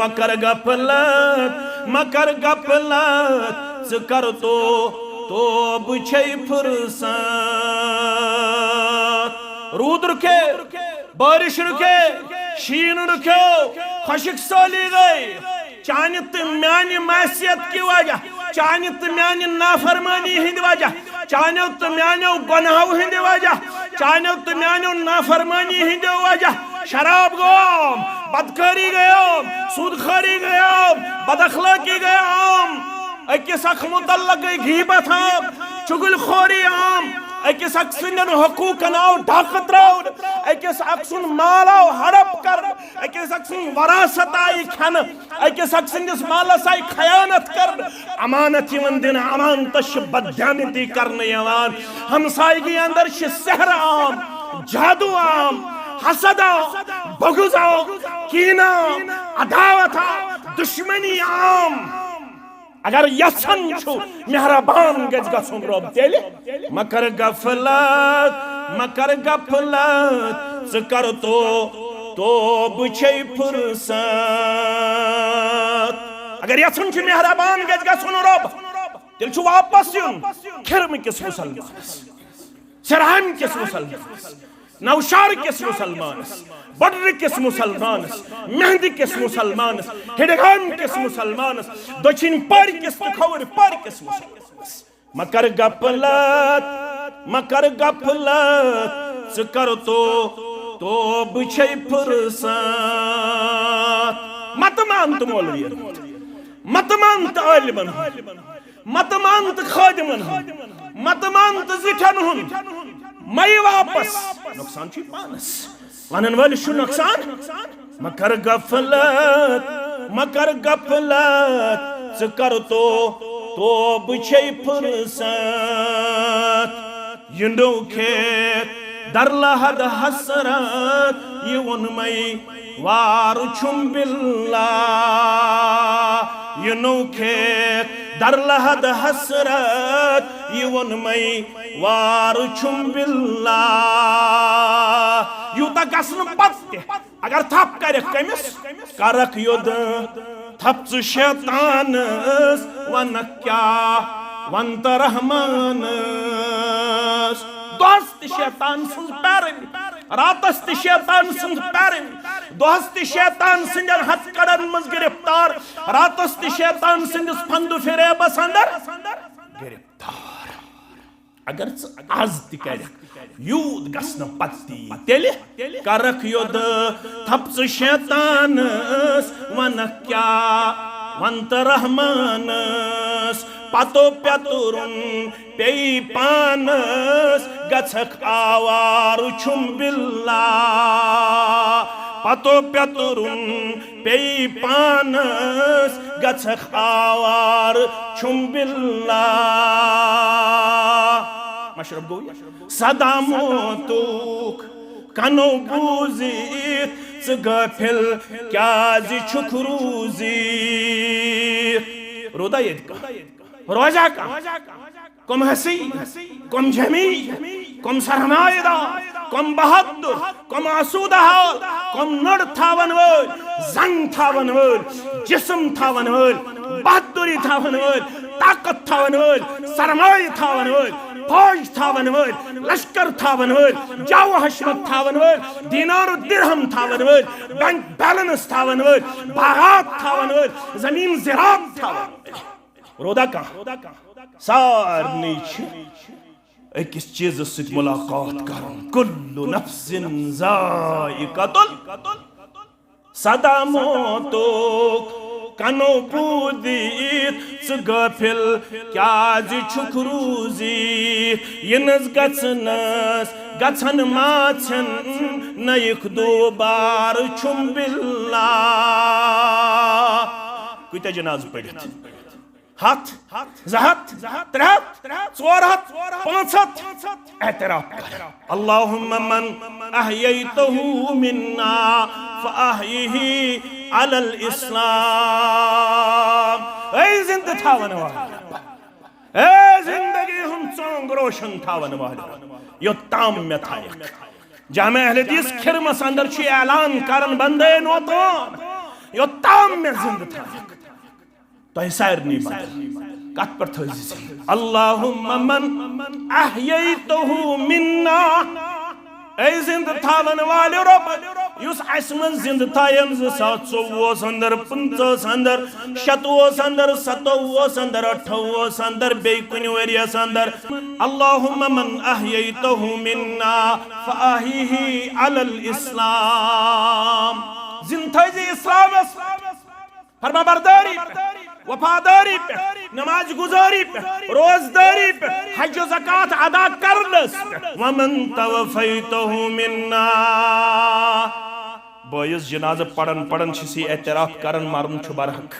मकर गफलत ज कर तो बुझे फुर्सत रूद रुके बारिश रुके शीन रुक्यो खुशक साली गई चाने तो म्यानी मैसियत की वजह चाने तो म्यानी नाफरमानी हिंद वजह चाने तो म्यानो गुनाहों हिंद वजह चाने तो म्यानो नाफरमानी हिंद वजह शराब गयोम बदकारी गयोम सूदखारी गयोम बदअखलाकी गयोम अकिस अख मुतल्लक गई गीबत आम चुगलखोरी आम अकिस अख सुंदन हकूकन आओ ढक त्राउन अकिस अख सुन माल आओ हड़प कर अकिस अख सुन वरासत आई खन अकिस अख सुंदिस मालस आई खयानत कर अमानत यवन दिन अमानत बदजानती करने यवान हमसायगी अंदर सहर आम जादू आम हसद आओ बगुज आओ कीना अदावत आओ दुश्मनी आम अगर यसन छु मेहरबान गज गसुन रब तेले मकर गफलत ज कर तो बुझे फुर्सत अगर यसन छु मेहरबान गज गसुन रब तेल छु वापस युन खिरम किस मुसलमान शराम किस मुसलमान नौशार किस मुसलमान बड्र किस मुसलमान मेहंदी किस मुसलमान हिडगाम किस मुसलमान दक्षिण पर किस खबर पर किस मुसलमान मकर गफलत ज कर तो बुझे फुर्सत मत मानत मौलवी मत मानत आलिमन मत मानत खादिमन मत मानत जिठन हुन मई वापस नुकसान छी पानस वनन वाल शु नुकसान मकर गफलत ज कर तो बुझे फुर्सत यंडो खेत दर लहद हसरत युन मई वार छुम बिल्लाह यनो खेत दर लहद हसरत युन मई वार छुम बिल्लाह यूता गसन पत्ते अगर थप कर कमिस करक युद थप शैतान वन क्या वंत रहमान दोस्त शैतान सुन पैरन रातस शैतान सुन पैरन दोस्त शैतान सिंदन हथकड़न मज गिरफ्तार रातस शैतान सिंदस फंदु फिरेबस अंदर गिरफ्तार अगर आज तिकर यूद गसन पत्ती तेले करक युद थप शैतान वन क्या वंत रहमान पतो प्यतुरुन पे पानस गछक आवार छुम बिल्लाह पतो प्यतुरुन पे पानस गछक आवार छुम बिल्लाह मशरब गो सदा मोतुक कनो बूजित ज गफिल क्या जी छुखरूजी रोदा यद का रोजा का कम हसी कम जमी कम सरमायदा कम बहादुर कम आसूदा कम नड़ थावन वल जंग थावन वल जिस्म थावन वल बहादुरी थावन वल ताकत थावन वल सरमाय थावन वल फौज थावन वल लश्कर थावन वल जाव हशमत थावन वल दीनार दिरहम थावन वल बैंक बैलेंस थावन वल बागात थावन वल जमीन ज़राअत थावन रोदा का सारनी अकिस चीज सत मुलाकात कर कुल्लु नफ्सिन ज़ाइक़तुल सदा मौतुक कनो बूदित ज गफिल क्या जी छुखरूजी यनस गछन माछन नयक दो बार छुम बिल्लाह कुछ जनाज पढ़ित हथ जहत त्रेहत चौरहत पांचहत एतराफ कर अल्लाहुम्मा मन अहयैतहु मिन्ना फअहयिही अलल इस्लाम ऐ जिंद थावन वाला ऐ जिंदगी हम चोंग रोशन थावन वाला यो ताम में थायक जामे अहले हदीस खिरमस अंदर छी ऐलान करन बंदे नोतन योत्ताम में जिंद थाक तो सारनी कत पर थी अल्लाहुम्मा मन अहयैतहु मिन्ना ऐ जिंद थावन वाले रब युस असमन जिंद थायन 2024 अंदर 50 अंदर 27 अंदर 27 अंदर 28 अंदर बे कुन वरियस अंदर अल्लाहुम्मा मन अहयैतहु मिन्ना फअहीही अलल इस्लाम जिंद थाय इस्लाम फरमाबरदारी वफादारी पे नमाज गुजारी पे रोजदारी पे हज ज़कात अदा करनस वमन तवफैतहु मिन्ना बोयस जनाज़ पढ़न पढ़न छिसी एतराफ करन मरन छु बरहक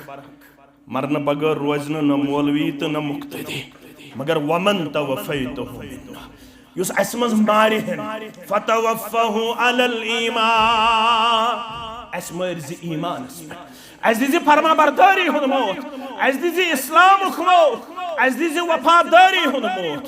मरन बगैर रोज न मौलवी तो न मुक्तदी मगर वमन तवफैतहु मिन्ना युस असमज मारिहन फतवफहु अलल ईमान असमर्ज ईमान अज़ीज़ फरमा बरदारी हुन मौत अज़ीज़ इस्लाम मौत अज़ीज़ वफादारी हुन मौत